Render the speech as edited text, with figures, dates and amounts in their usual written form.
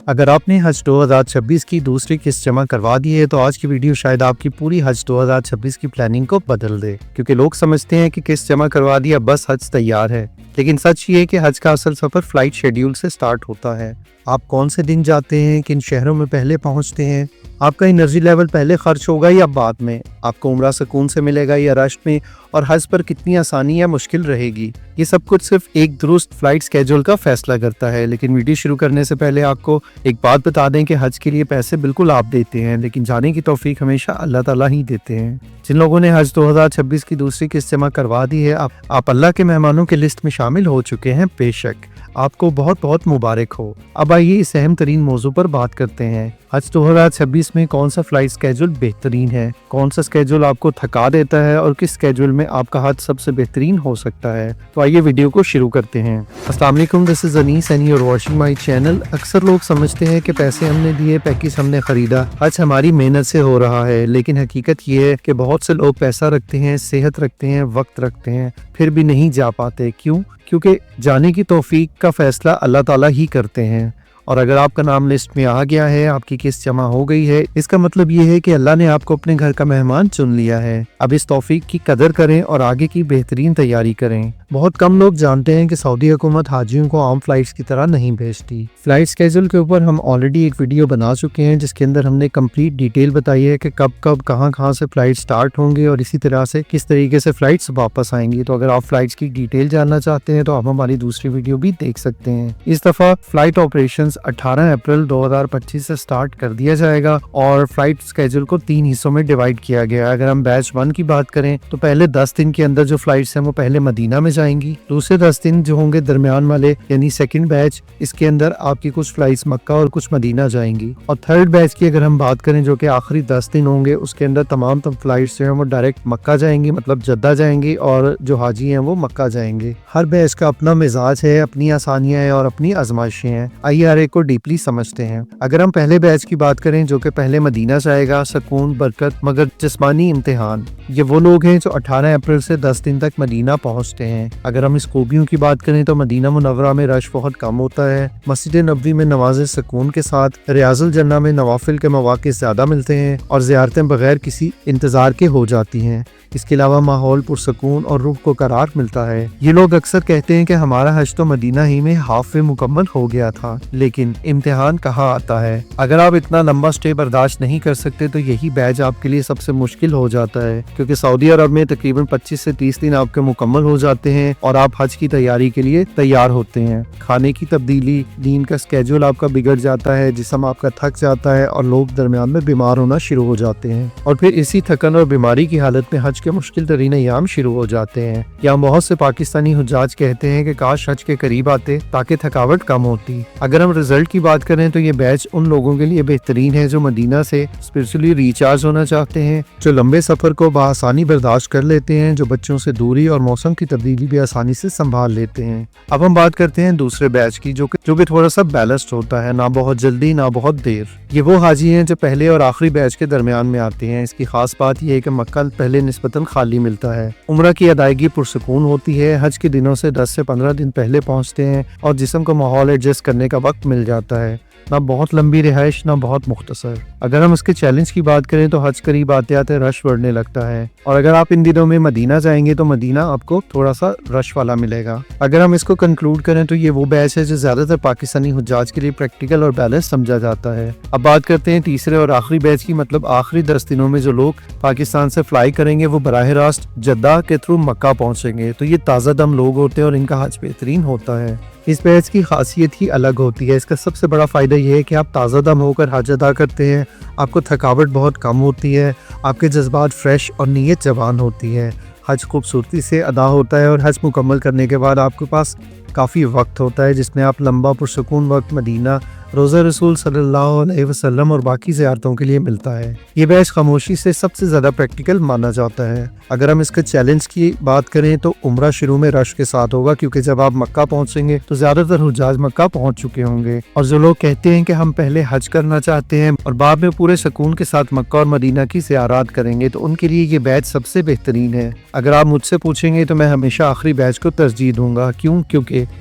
اگر آپ نے حج 2026 کی دوسری قسط جمع کروا دی ہے تو آج کی ویڈیو شاید آپ کی پوری حج 2026 کی پلاننگ کو بدل دے، کیونکہ لوگ سمجھتے ہیں کہ قسط جمع کروا دیا بس حج تیار ہے، لیکن سچ یہ ہے کہ حج کا اصل سفر فلائٹ شیڈیول سے سٹارٹ ہوتا ہے۔ آپ کون سے دن جاتے ہیں، کن شہروں میں پہلے پہنچتے ہیں، آپ کا انرجی لیول پہلے خرچ ہوگا یا بعد میں، آپ کو عمرہ سکون سے ملے گا یا رش میں، اور حج پر کتنی آسانی یا مشکل رہے گی، یہ سب کچھ صرف ایک درست فلائٹ سکیجول کا فیصلہ کرتا ہے۔ لیکن ویڈیو شروع کرنے سے پہلے آپ کو ایک بات بتا دیں کہ حج کے لیے پیسے بالکل آپ دیتے ہیں، لیکن جانے کی توفیق ہمیشہ اللہ تعالیٰ ہی دیتے ہیں۔ جن لوگوں نے حج 2026 کی دوسری قسط جمع کروا دی ہے، آپ اللہ کے مہمانوں کی لسٹ میں شامل ہو چکے ہیں، بے شک آپ کو بہت بہت مبارک ہو۔ اب آئیے اس اہم ترین موضوع پر بات کرتے ہیں۔ حج 2026 میں کون سا فلائٹ سکیجول بہترین ہے، کون سا سکیجول آپ کو تھکا دیتا ہے، اور کس سکیجول میں آپ کا حج سب سے بہترین ہو سکتا ہے۔ تو آئیے ویڈیو کو شروع کرتے ہیں۔ السلام علیکم، this is Anees and you are watching my channel. اکثر لوگ سمجھتے ہیں کہ پیسے ہم نے دیے، پیکیج ہم نے خریدا، حج ہماری محنت سے ہو رہا ہے، لیکن حقیقت یہ ہے کہ بہت سے لوگ پیسہ رکھتے ہیں، صحت رکھتے ہیں، وقت رکھتے ہیں، پھر بھی نہیں جا پاتے۔ کیوں؟ کیونکہ جانے کی توفیق کا فیصلہ اللہ تعالیٰ ہی کرتے ہیں، اور اگر آپ کا نام لسٹ میں آ گیا ہے، آپ کی قسط جمع ہو گئی ہے، اس کا مطلب یہ ہے کہ اللہ نے آپ کو اپنے گھر کا مہمان چن لیا ہے۔ اب اس توفیق کی قدر کریں اور آگے کی بہترین تیاری کریں۔ بہت کم لوگ جانتے ہیں کہ سعودی حکومت حاجیوں کو عام فلائٹس کی طرح نہیں بھیجتی۔ فلائٹ سکیجول کے اوپر ہم آلریڈی ایک ویڈیو بنا چکے ہیں، جس کے اندر ہم نے کمپلیٹ ڈیٹیل بتائی ہے کہ کب کہاں سے فلائٹ سٹارٹ ہوں گے، اور اسی طرح سے کس طریقے سے فلائٹس واپس آئیں گی۔ تو اگر آپ فلائٹس کی ڈیٹیل جاننا چاہتے ہیں تو آپ ہماری دوسری ویڈیو بھی دیکھ سکتے ہیں۔ اس دفعہ فلائٹ آپریشنز 18 اپریل 2025 سے سٹارٹ کر دیا جائے گا، اور فلائٹ سکیجول کو 3 حصوں میں ڈیوائیڈ کیا گیا ہے۔ اگر ہم بیچ 1 کی بات کریں تو پہلے 10 دن کے اندر جو فلائٹس ہیں وہ پہلے مدینہ میں جائیں گی، دوسرے 10 دن جو ہوں گے درمیان والے یعنی سیکنڈ بیچ، اس کے اندر آپ کی کچھ فلائٹس مکہ اور کچھ مدینہ جائیں گی، اور تھرڈ بیچ کی اگر ہم بات کریں جو کہ آخری 10 دن ہوں گے، اس کے اندر تمام فلائٹس جو ہیں وہ ڈائریکٹ مکہ جائیں گی، مطلب جدہ جائیں گی، اور جو حاجی ہیں وہ مکہ جائیں گے۔ ہر بیچ کا اپنا مزاج ہے، اپنی آسانیاں ہیں اور اپنی آزمائشیں ہیں۔ آئیے ہر ایک کو ڈیپلی سمجھتے ہیں۔ اگر ہم پہلے بیچ کی بات کریں جو کہ پہلے مدینہ جائے گا، سکون، برکت مگر جسمانی امتحان، یہ وہ لوگ ہیں جو 18 اپریل سے 10 دن تک مدینہ پہنچتے ہیں۔ اگر ہم اس خوبیوں کی بات کریں تو مدینہ منورہ میں رش بہت کم ہوتا ہے، مسجد نبوی میں نماز سکون کے ساتھ ریاض الجنہ میں نوافل کے مواقع زیادہ ملتے ہیں، اور زیارتیں بغیر کسی انتظار کے ہو جاتی ہیں۔ اس کے علاوہ ماحول پرسکون اور روح کو قرار ملتا ہے۔ یہ لوگ اکثر کہتے ہیں کہ ہمارا حج تو مدینہ ہی میں ہاف وے مکمل ہو گیا تھا، لیکن امتحان کہاں آتا ہے۔ اگر آپ اتنا لمبا سٹے برداشت نہیں کر سکتے تو یہی بیچ آپ کے لیے سب سے مشکل ہو جاتا ہے، کیونکہ سعودی عرب میں تقریباً 25 سے 30 دن آپ کے مکمل ہو جاتے ہیں، اور آپ حج کی تیاری کے لیے تیار ہوتے ہیں۔ کھانے کی تبدیلی، دین کا سکیجول آپ کا بگڑ جاتا ہے، جسم آپ کا تھک جاتا ہے، اور لوگ درمیان میں بیمار ہونا شروع ہو جاتے ہیں، اور پھر اسی تھکن اور بیماری کی حالت میں حج کے مشکل ترین ایام شروع ہو جاتے ہیں۔ یہاں بہت سے پاکستانی حجاج کہتے ہیں کہ کاش حج کے قریب آتے تاکہ تھکاوٹ کم ہوتی۔ اگر ہم رزلٹ کی بات کریں تو یہ بیچ ان لوگوں کے لیے بہترین ہے جو مدینہ سے اسپرچولی ریچارج ہونا چاہتے ہیں، جو لمبے سفر کو بآسانی برداشت کر لیتے ہیں، جو بچوں سے دوری اور موسم کی تبدیلی بھی آسانی سے سنبھال لیتے ہیں۔ اب ہم بات کرتے ہیں دوسرے بیچ کی جو کہ تھوڑا سا بیلنسڈ ہوتا ہے، نہ بہت جلدی نہ بہت دیر۔ یہ وہ حاجی ہیں جو پہلے اور آخری بیچ کے درمیان میں آتے ہیں۔ اس کی خاص بات یہ ہے کہ مکہ پہلے نسبتاً خالی ملتا ہے، عمرہ کی ادائیگی پرسکون ہوتی ہے، حج کے دنوں سے 10 سے 15 دن پہلے پہنچتے ہیں، اور جسم کو ماحول ایڈجسٹ کرنے کا وقت مل جاتا ہے، نہ بہت لمبی رہائش نہ بہت مختصر۔ اگر ہم اس کے چیلنج کی بات کریں تو حج قریب آتے آتے رش بڑھنے لگتا ہے، اور اگر آپ ان دنوں میں مدینہ جائیں گے تو مدینہ آپ کو تھوڑا سا رش والا ملے گا۔ اگر ہم اس کو کنکلوڈ کریں تو یہ وہ بیچ ہے جو زیادہ تر پاکستانی حجاج کے لیے پریکٹیکل اور بیلنس سمجھا جاتا ہے۔ اب بات کرتے ہیں تیسرے اور آخری بیچ کی، مطلب آخری 10 دنوں میں جو لوگ پاکستان سے فلائی کریں گے وہ براہ راست جدہ کے تھرو مکہ پہنچیں گے، تو یہ تازہ دم لوگ ہوتے ہیں اور ان کا حج بہترین ہوتا ہے۔ اس بیچ کی خاصیت ہی الگ ہوتی ہے۔ اس کا سب سے بڑا فائدہ یہ ہے کہ آپ تازہ دم ہو کر حج ادا کرتے ہیں، آپ کو تھکاوٹ بہت کم ہوتی ہے، آپ کے جذبات فریش اور نیت جوان ہوتی ہے، حج خوبصورتی سے ادا ہوتا ہے، اور حج مکمل کرنے کے بعد آپ کے پاس کافی وقت ہوتا ہے جس میں آپ لمبا پرسکون وقت مدینہ، روزہ رسول صلی اللہ علیہ وسلم اور باقی زیارتوں کے لیے ملتا ہے۔ یہ بیچ خاموشی سے سب سے زیادہ پریکٹیکل مانا جاتا ہے۔ اگر ہم اس کے چیلنج کی بات کریں تو عمرہ شروع میں رش کے ساتھ ہوگا، کیونکہ جب آپ مکہ پہنچیں گے تو زیادہ تر حجاج مکہ پہنچ چکے ہوں گے، اور جو لوگ کہتے ہیں کہ ہم پہلے حج کرنا چاہتے ہیں اور بعد میں پورے سکون کے ساتھ مکہ اور مدینہ کی زیارات کریں گے تو ان کے لیے یہ بیچ سب سے بہترین ہے۔ اگر آپ مجھ سے پوچھیں گے تو میں ہمیشہ آخری بیچ کو ترجیح دوں گا۔ کیوں؟ کیونکہ